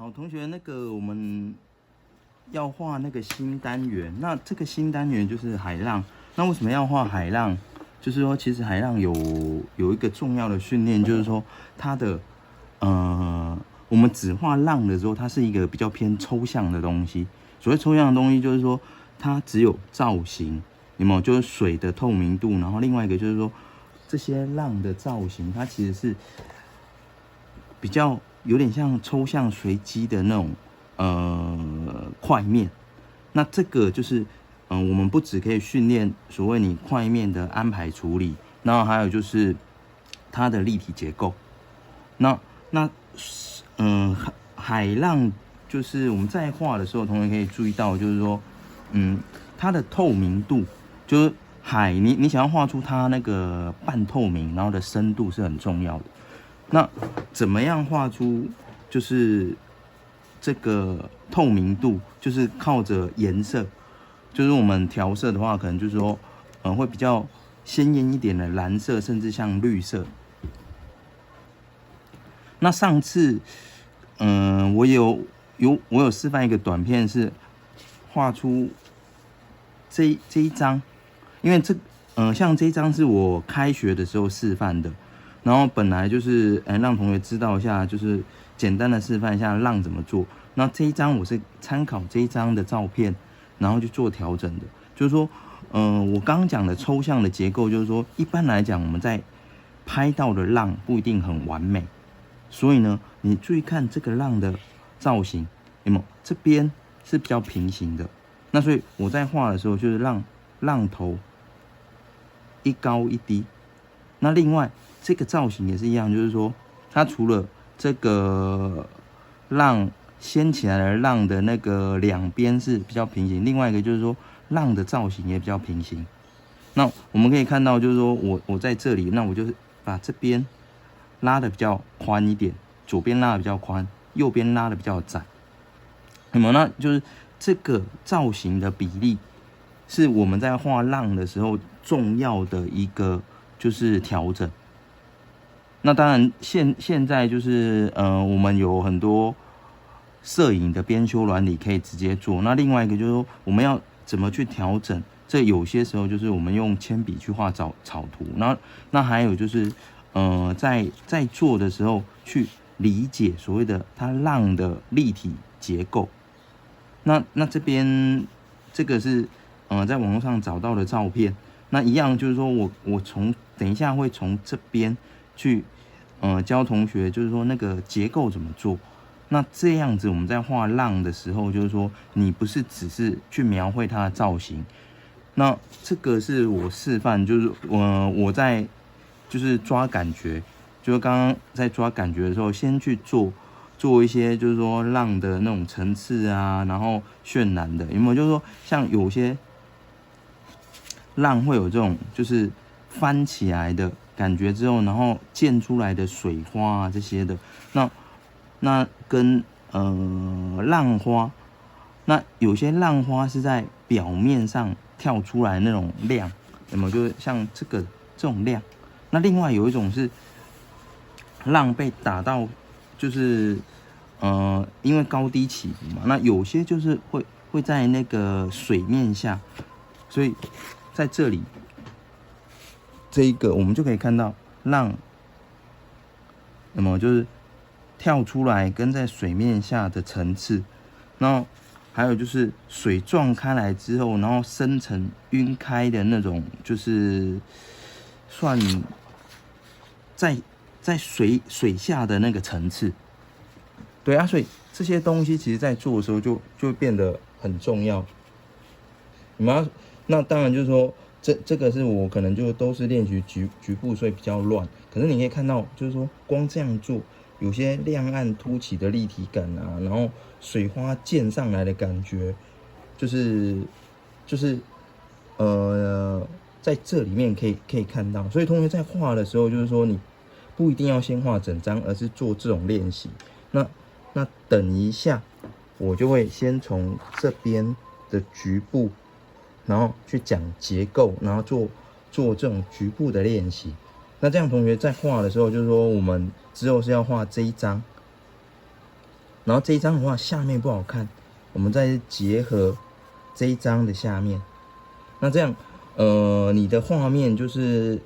好，同学，那个我们要画那个新单元，那这个新单元就是海浪。那为什么要画海浪？就是说，其实海浪有一个重要的训练，就是说它的我们只画浪的时候，它是一个比较偏抽象的东西。所谓抽象的东西，就是说它只有造型，有没有？就是水的透明度，然后另外一个就是说这些浪的造型，它其实是比较有点像抽象随机的那种块面。那这个就是我们不只可以训练所谓你块面的安排处理，然后还有就是它的立体结构。那海浪就是我们在画的时候，同学可以注意到，就是说它的透明度，就是海你想要画出它那个半透明，然后的深度是很重要的。那怎么样画出就是这个透明度？就是靠着颜色，就是我们调色的话，可能就是说，会比较鲜艳一点的蓝色，甚至像绿色。那上次，我有示范一个短片，是画出这一张，因为像这一张是我开学的时候示范的。然后本来就是让同学知道一下，就是简单的示范一下浪怎么做。那这一张我是参考这一张的照片，然后去做调整的。就是说，我刚刚讲的抽象的结构，就是说一般来讲我们在拍到的浪不一定很完美，所以呢，你注意看这个浪的造型，有没有？这边是比较平行的。那所以我在画的时候，就是让浪头一高一低。那另外这个造型也是一样，就是说它除了这个浪掀起来的浪的那个两边是比较平行，另外一个就是说浪的造型也比较平行。那我们可以看到，就是说我在这里，那我就是把这边拉的比较宽一点，左边拉的比较宽，右边拉的比较窄。那么那就是这个造型的比例是我们在画浪的时候重要的一个就是调整。那当然现在就是我们有很多摄影的编修软体可以直接做。那另外一个就是说我们要怎么去调整，这有些时候就是我们用铅笔去画草图。那还有就是在做的时候去理解所谓的它浪的立体结构。那这边这个是在网络上找到的照片。那一样就是说我等一下会从这边去教同学，就是说那个结构怎么做。那这样子我们在画浪的时候，就是说你不是只是去描绘它的造型。那这个是我示范，就是我在就是抓感觉，就是刚刚在抓感觉的时候，先去做一些就是说浪的那种层次啊，然后渲染的，有没有？就是说像有些浪会有这种就是翻起来的感觉之后，然后溅出来的水花啊这些的。那跟浪花，那有些浪花是在表面上跳出来那种亮，有没有？就是像这种亮。那另外有一种是浪被打到，就是因为高低起伏嘛，那有些就是会在那个水面下，所以在这里这一个我们就可以看到浪，有没有？就是跳出来跟在水面下的层次。然后还有就是水撞开来之后，然后生成晕开的那种，就是算在水下的那个层次。对啊，所以这些东西其实在做的时候就变得很重要。那当然就是说这个是我可能就都是练习局部，所以比较乱。可是你可以看到，就是说光这样做，有些亮暗凸起的立体感啊，然后水花溅上来的感觉，就是在这里面可以看到。所以同学在画的时候，就是说你不一定要先画整张，而是做这种练习。那等一下我就会先从这边的局部，然后去讲结构，然后做这种局部的练习。那这样同学在画的时候，就是说我们之后是要画这一张然后这一张的话下面不好看，我们再结合这一张的下面，那这样你的画面就是，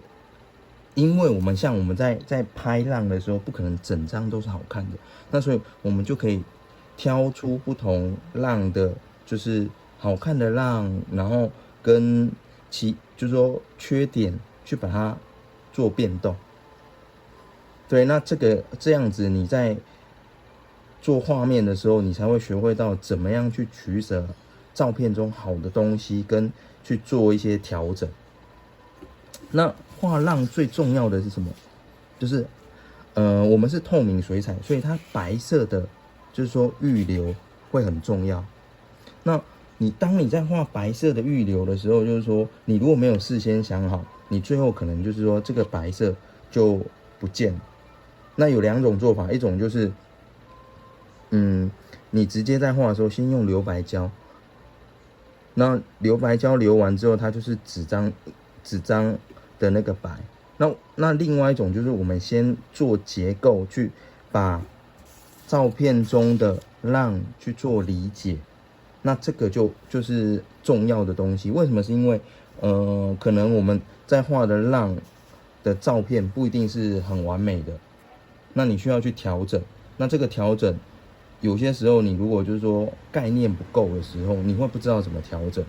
因为我们在拍浪的时候，不可能整张都是好看的，那所以我们就可以挑出不同浪的，就是好看的浪，然后跟就是说缺点去把它做变动。对，那这样子你在做画面的时候，你才会学会到怎么样去取舍照片中好的东西，跟去做一些调整。那画浪最重要的是什么？就是我们是透明水彩，所以它白色的就是说预留会很重要。那当你在画白色的预留的时候，就是说你如果没有事先想好，你最后可能就是说这个白色就不见了。那有两种做法，一种就是你直接在画的时候先用留白胶，那留白胶留完之后，它就是纸张的那个白。那另外一种就是我们先做结构，去把照片中的浪去做理解。那这个就是重要的东西。为什么？是因为可能我们在画的浪的照片不一定是很完美的，那你需要去调整。那这个调整，有些时候你如果就是说概念不够的时候，你会不知道怎么调整。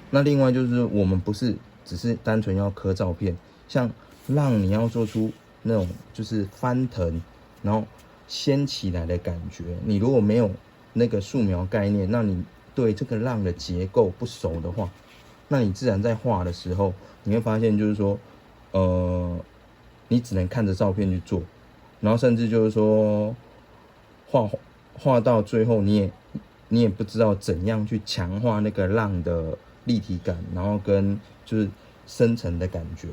那另外就是我们不是只是单纯要刻照片，像浪你要做出那种就是翻腾，然后掀起来的感觉。你如果没有那个素描概念，那你对这个浪的结构不熟的话，那你自然在画的时候，你会发现就是说，你只能看着照片去做，然后甚至就是说画到最后，你也不知道怎样去强化那个浪的立体感，然后跟就是深层的感觉。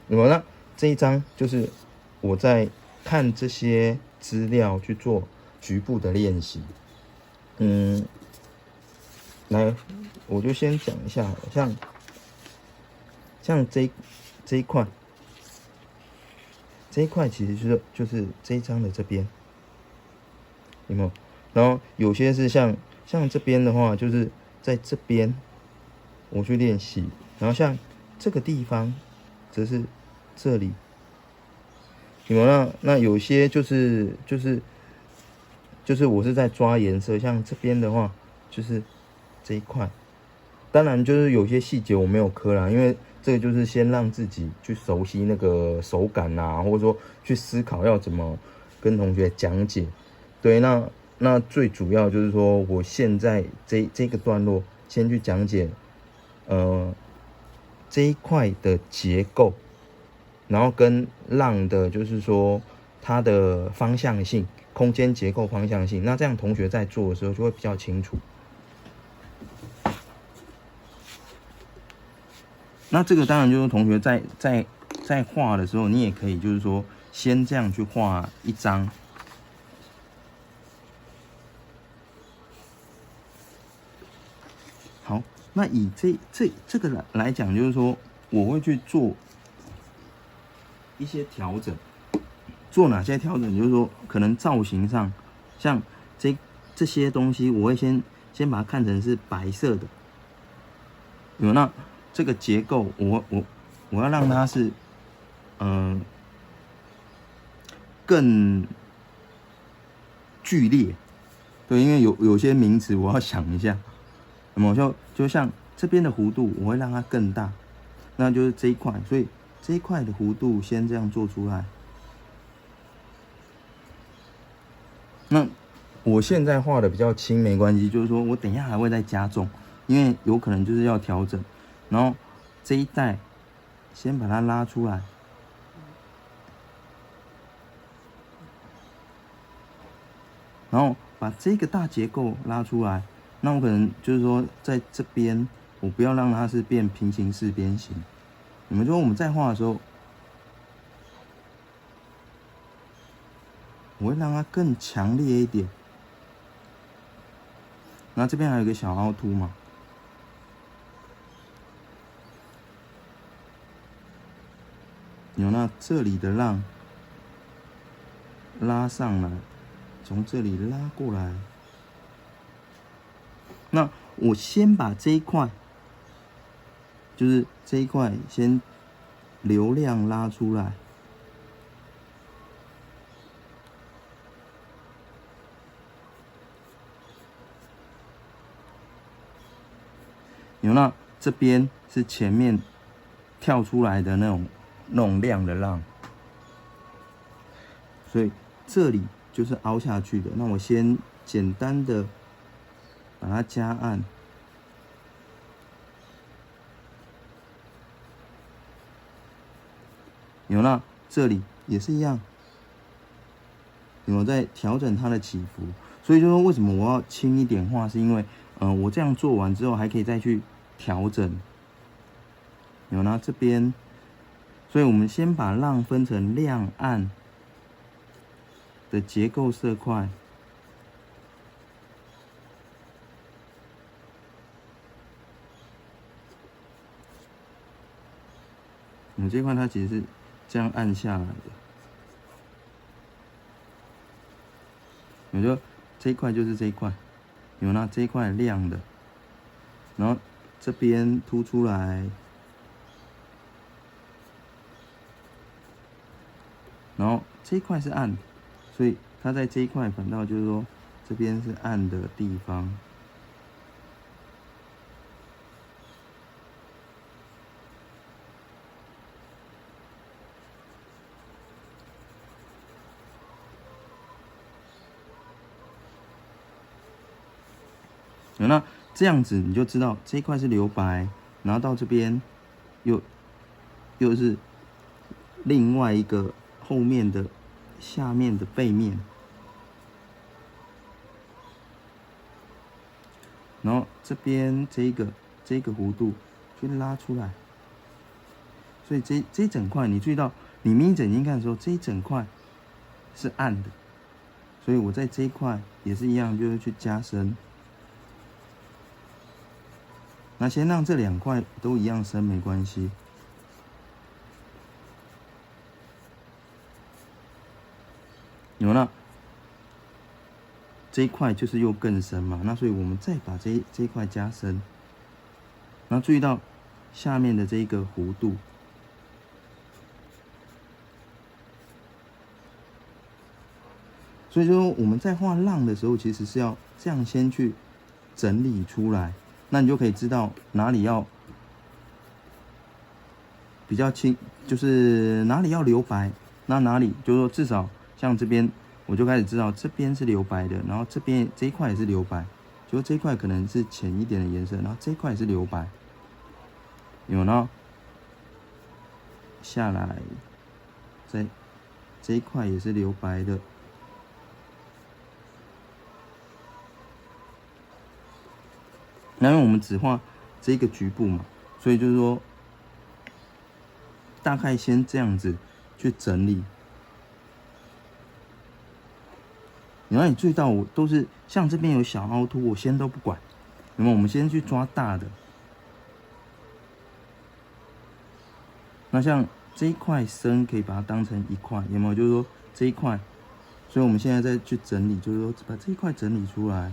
那么这一张就是我在看这些资料去做局部的练习。来，我就先讲一下，像这一块，其实就是这一张的这边，有没有？然后有些是像这边的话，就是在这边我去练习，然后像这个地方则是这里，有没有？那有些就是我是在抓颜色，像这边的话就是这一块。当然就是有些细节我没有刻啦，因为这个就是先让自己去熟悉那个手感啊，或者说去思考要怎么跟同学讲解。对，那最主要就是说，我现在这个段落先去讲解，这一块的结构，然后跟浪的，就是说它的方向性、空间结构方向性。那这样同学在做的时候就会比较清楚。那这个当然就是同学在画的时候，你也可以就是说先这样去画一张。好，那以这个来讲，就是说我会去做一些调整。做哪些调整？就是说可能造型上，像这些东西，我会先把它看成是白色的。那这个结构，我要让它是更剧烈。对，因为有些名词我要想一下。那么就像这边的弧度，我会让它更大，那就是这一块，所以这一块的弧度先这样做出来。那我现在画的比较轻，没关系，就是说我等一下还会再加重，因为有可能就是要调整。然后这一带先把它拉出来，然后把这个大结构拉出来。那我可能就是说在这边，我不要让它是变平行四边形。你们说我们在画的时候，我会让它更强烈一点。那这边还有一个小凹凸嘛，那这里的浪拉上来，从这里拉过来。那我先把这一块，就是这一块先流量拉出来。那这边是前面跳出来的那种量的浪，所以这里就是凹下去的。那我先简单的把它加按，那这里也是一样，在调整它的起伏。所以就说为什么我要轻一点画，是因为我这样做完之后还可以再去调整。那这边，所以我们先把浪分成亮暗的结构色块。这块它其实是这样按下来的。就这一块就是这一块，那这一块亮的，然后这边凸出来，然后这一块是暗的，所以它在这一块反倒就是说这边是暗的地方。那这样子你就知道这一块是留白，然后到这边又是另外一个后面的下面的背面，然后这边这个弧度去拉出来，所以这一整块你注意到，你眯着眼睛看的时候，这一整块是暗的，所以我在这一块也是一样，就是去加深。那先让这两块都一样深没关系。那这一块就是又更深嘛，那所以我们再把这一块加深，然后注意到下面的这一个弧度，所以说我们在画浪的时候，其实是要这样先去整理出来，那你就可以知道哪里要比较清，就是哪里要留白，那哪里就是说至少像这边。我就开始知道这边是留白的，然后这边这一块也是留白，就这一块可能是浅一点的颜色，然后这一块也是留白，呢？下来，这一块也是留白的，那因为我们只画这个局部嘛，所以就是说，大概先这样子去整理。然后你注意到我都是像这边有小凹凸，我先都不管，我们先去抓大的。那像这一块深可以把它当成一块，有没有？就是说这一块，所以我们现在再去整理，就是说把这一块整理出来。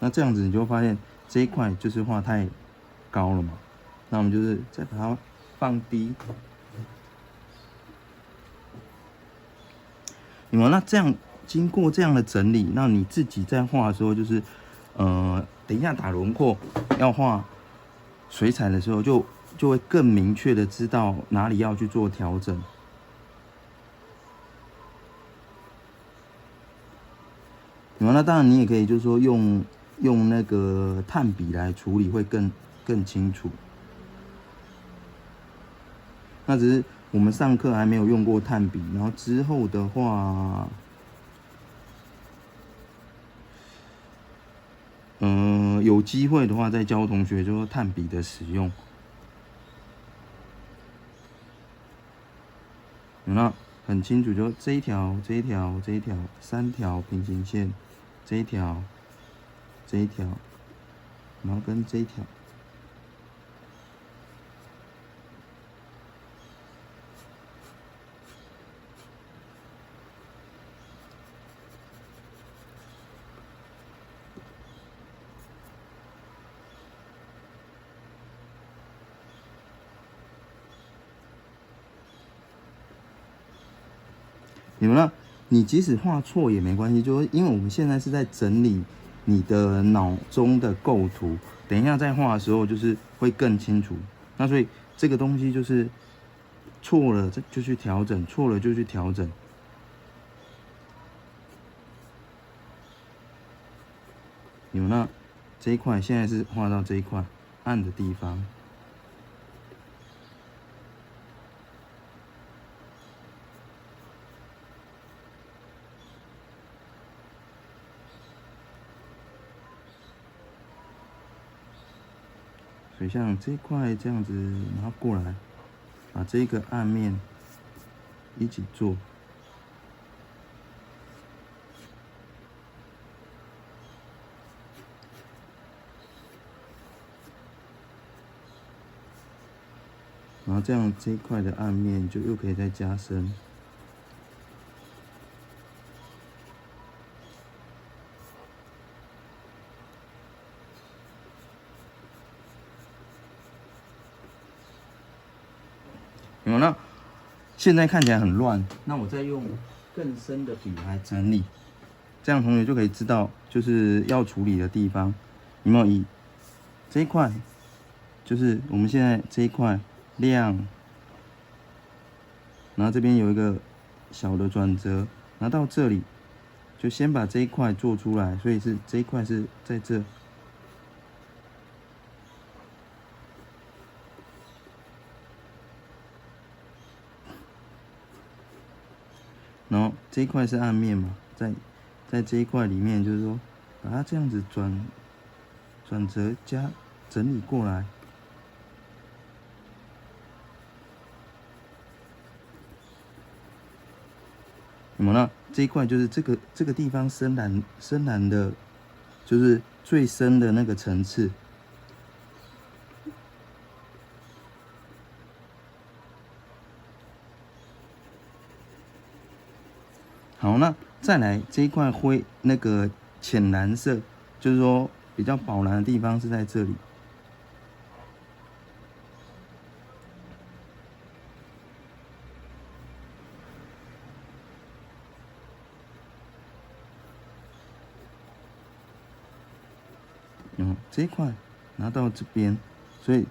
那这样子你就会发现这一块就是画太高了嘛，那我们就是再把它放低。那这样经过这样的整理，那你自己在画的时候，就是等一下打轮廓要画水彩的时候就会更明确的知道哪里要去做调整。那当然你也可以就是说用那个炭笔来处理会更清楚。那只是我们上课还没有用过炭笔，然后之后的话，有机会的话再教同学就是炭笔的使用。那很清楚，就这一条、这一条、这一条3条平行线，这一条、这一条，然后跟这一条。有没有？你即使画错也没关系，就是因为我们现在是在整理你的脑中的构图，等一下在画的时候就是会更清楚。那所以这个东西就是错了就去调整，错了就去调整。有那这一块现在是画到这一块暗的地方。所以像这一块这样子，然后过来，把这个暗面一起做。然后这样这一块的暗面就又可以再加深。有那现在看起来很乱，那我再用更深的笔来整理，这样同学就可以知道就是要处理的地方。有没有？以这一块，就是我们现在这一块亮，然后这边有一个小的转折，然后到这里就先把这一块做出来，所以是这一块是在这。然后这一块是暗面嘛，在这一块里面，就是说把它这样子转折加整理过来。那么呢，这一块就是这个地方深蓝的，就是最深的那个层次。好，那再来这一块灰那个浅蓝色，就是说比较宝蓝的地方是在这里。这一块拿到这边，所以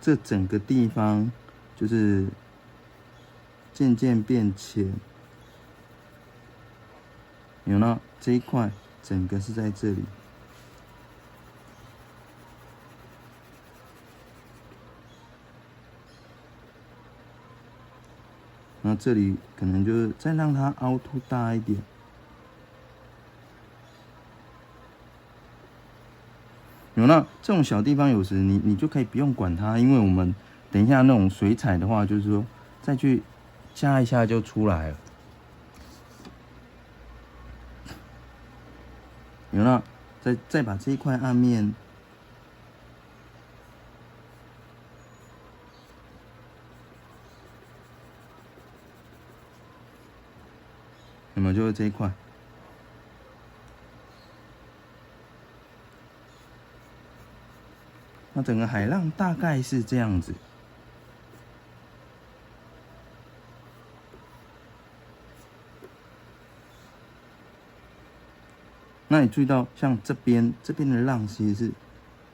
这整个地方就是渐渐变浅。有呢，这一块整个是在这里。那这里可能就是再让它凹凸大一点。有那这种小地方，有时你就可以不用管它，因为我们等一下那种水彩的话，就是说再去加一下就出来了。有那再把这一块暗面，那么就是这一块。那整个海浪大概是这样子。那你注意到，像这边的浪其实是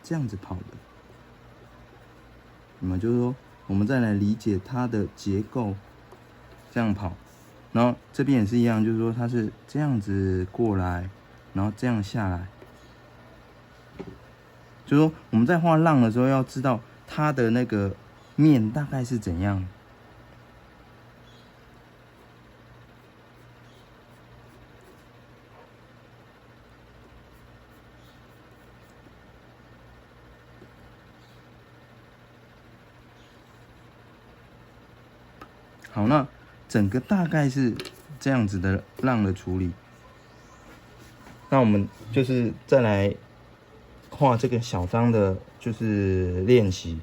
这样子跑的。那么就是说，我们再来理解它的结构，这样跑。然后这边也是一样，就是说它是这样子过来，然后这样下来。就是说我们在画浪的时候，要知道它的那个面大概是怎样。好，那整个大概是这样子的浪的处理。那我们就是再来画这个小张的，就是练习。